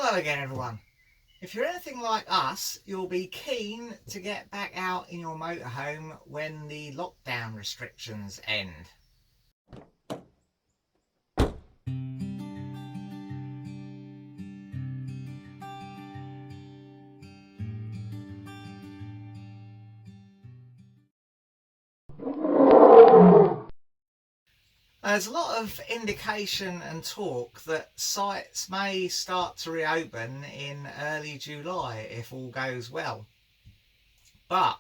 Hello again everyone. If you're anything like us, you'll be keen to get back out in your motorhome when the lockdown restrictions end. There's a lot of indication and talk that sites may start to reopen in early July if all goes well. But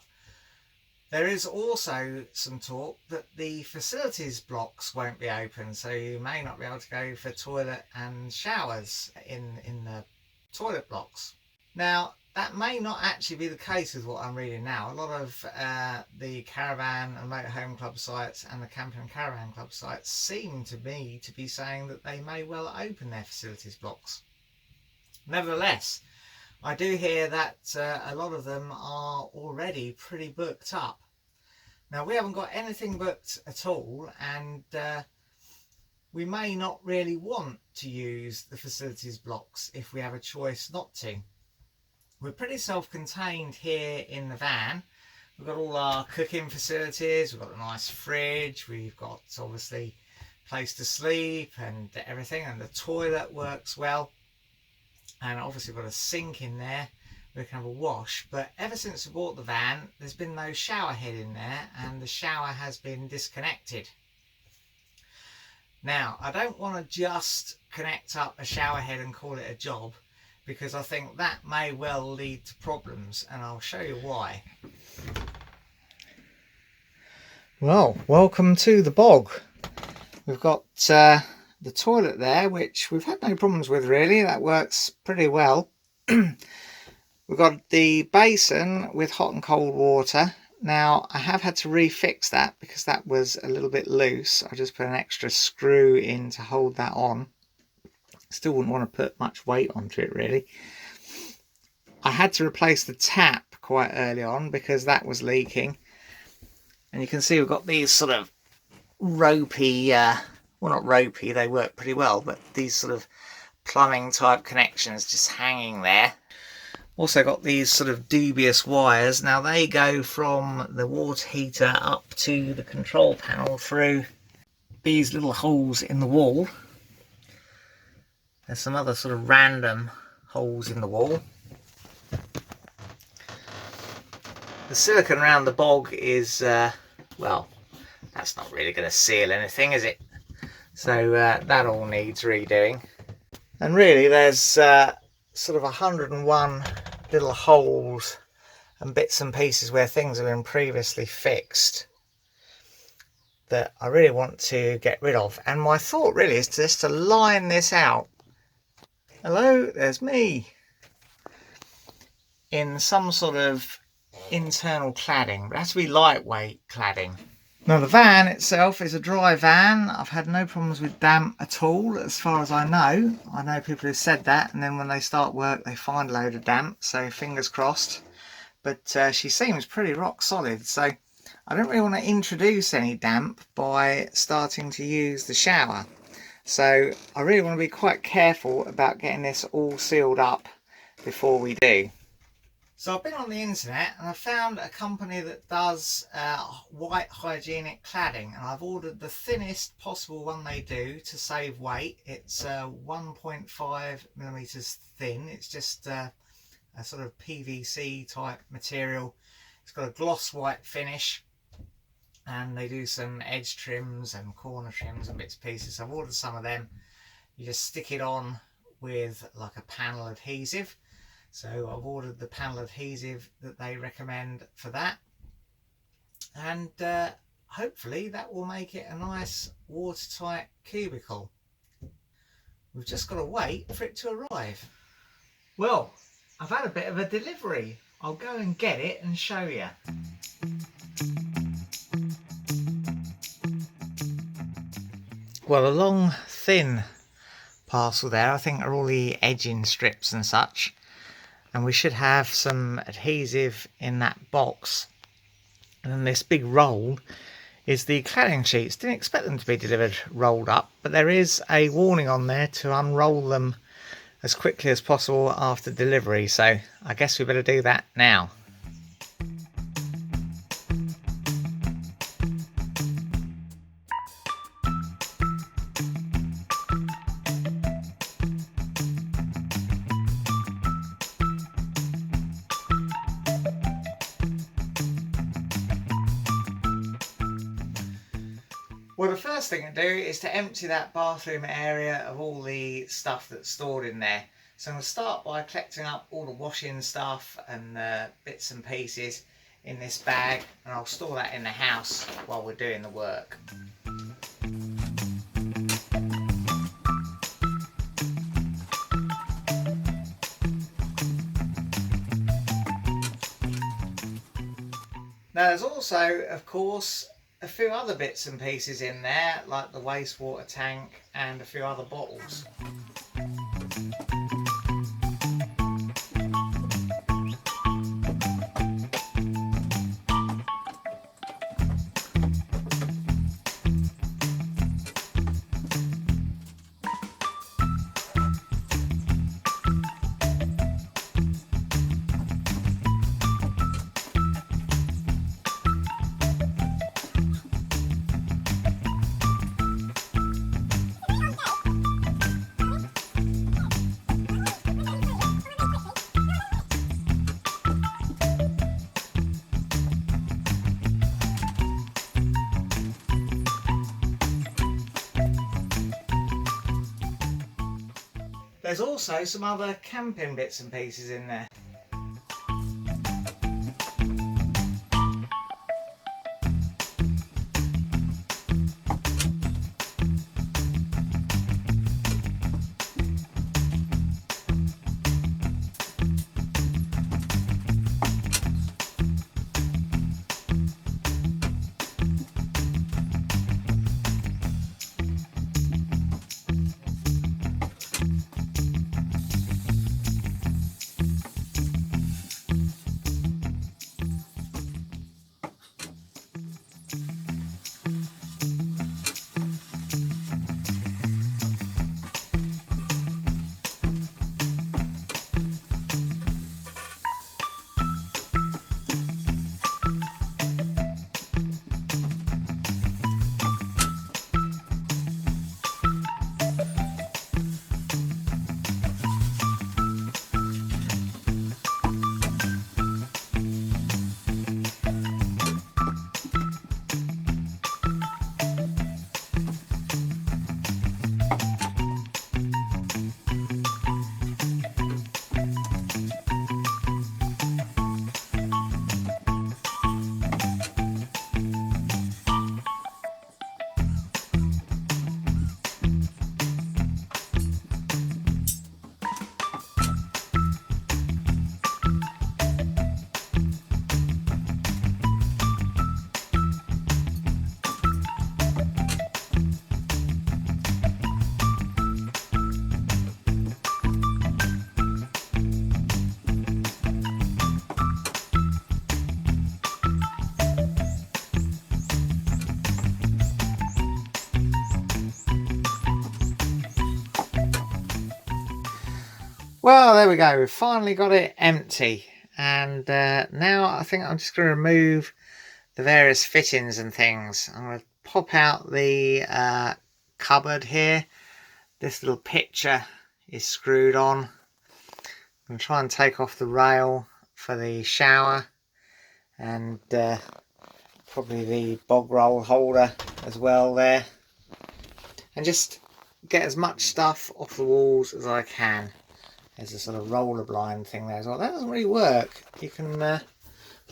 there is also some talk that the facilities blocks won't be open, so you may not be able to go for toilet and showers in the toilet blocks. Now, that may not actually be the case with what I'm reading now. A lot of the caravan and motorhome club sites and the camping and caravan club sites seem to me to be saying that they may well open their facilities blocks. Nevertheless, I do hear that a lot of them are already pretty booked up. Now, we haven't got anything booked at all, and we may not really want to use the facilities blocks if we have a choice not to. We're pretty self-contained here in the van. We've got all our cooking facilities, we've got a nice fridge, we've got obviously a place to sleep and everything, and the toilet works well. And obviously we've got a sink in there, we can have a wash. But ever since we bought the van, there's been no shower head in there, and the shower has been disconnected. Now, I don't want to just connect up a shower head and call it a job, because I think that may well lead to problems, and I'll show you why. Well, welcome to the bog. We've got the toilet there, which we've had no problems with really. That works pretty well. We've got the basin with hot and cold water. Now, I have had to refix that because that was a little bit loose. I just put an extra screw in to hold that on. Still wouldn't want to put much weight onto it really. I had to replace the tap quite early on because that was leaking. And you can see we've got these sort of ropey, well, not ropey, they work pretty well, but these sort of plumbing type connections just hanging there. Also got these sort of dubious wires. Now they go from the water heater up to the control panel through these little holes in the wall. There's some other sort of random holes in the wall. The silicone around the bog is, well, that's not really going to seal anything, is it? So that all needs redoing. And really there's sort of 101 little holes and bits and pieces where things have been previously fixed that I really want to get rid of. And my thought really is just to line this out. Hello, there's me. In some sort of internal cladding, but it has to be lightweight cladding. Now the van itself is a dry van. I've had no problems with damp at all as far as I know. I know people who've said that, and then when they start work they find a load of damp, so fingers crossed. But she seems pretty rock solid, so I don't really want to introduce any damp by starting to use the shower. So I really want to be quite careful about getting this all sealed up before we do. So I've been on the internet and I found a company that does white hygienic cladding, and I've ordered the thinnest possible one they do to save weight. It's 1.5 millimeters thin. It's just a sort of PVC type material. It's got a gloss white finish, and they do some edge trims and corner trims and bits and pieces. So I've ordered some of them. You just stick it on with like a panel adhesive. So I've ordered the panel adhesive that they recommend for that, and hopefully that will make it a nice watertight cubicle. We've just got to wait for it to arrive. Well, I've had a bit of a delivery. I'll go and get it and show you. Well, a long thin parcel there, I think, are all the edging strips and such. And we should have some adhesive in that box. And then this big roll is the cladding sheets. Didn't expect them to be delivered rolled up, but there is a warning on there to unroll them as quickly as possible after delivery, so I guess we better do that now. Well, the first thing to do is to empty that bathroom area of all the stuff that's stored in there. So I'm going to start by collecting up all the washing stuff and bits and pieces in this bag, and I'll store that in the house while we're doing the work. Now there's also, of course, a few other bits and pieces in there, like the wastewater tank and a few other bottles. There's also some other camping bits and pieces in there. Well, there we go, we've finally got it empty, and now I think I'm just going to remove the various fittings and things. I'm going to pop out the cupboard here. This little picture is screwed on. I'm going to try and take off the rail for the shower, and probably the bog roll holder as well there, and just get as much stuff off the walls as I can. There's a sort of roller blind thing there as well. That doesn't really work. You can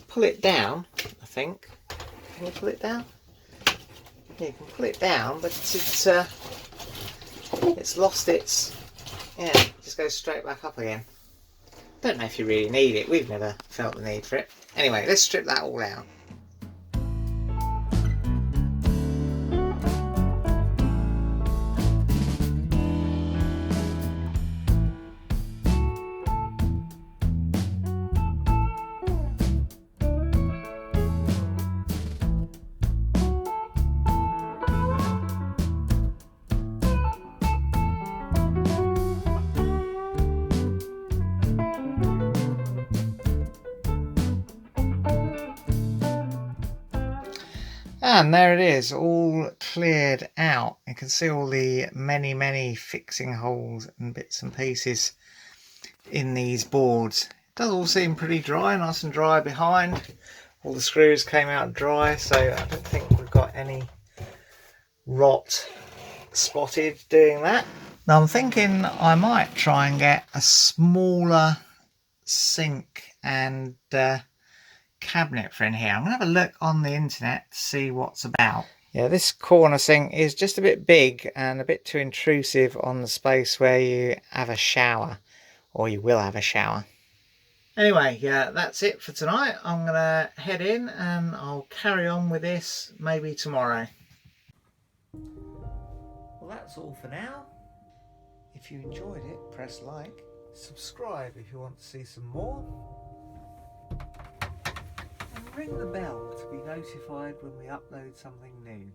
pull it down, I think. Can you pull it down? Yeah, you can pull it down, but it's lost its... Yeah, it just goes straight back up again. Don't know if you really need it. We've never felt the need for it. Anyway, let's strip that all out. And there it is, all cleared out. You can see all the many fixing holes and bits and pieces in these boards. It does all seem pretty dry, nice and dry behind. All the screws came out dry, so I don't think we've got any rot spotted doing that. Now I'm thinking I might try and get a smaller sink and cabinet for in here. I'm going to have a look on the internet to see what's about. Yeah, this corner sink is just a bit big and a bit too intrusive on the space where you have a shower, or you will have a shower. Anyway, yeah, that's it for tonight. I'm going to head in and I'll carry on with this maybe tomorrow. Well, that's all for now. If you enjoyed it, press like. Subscribe if you want to see some more. And ring the bell to be notified when we upload something new.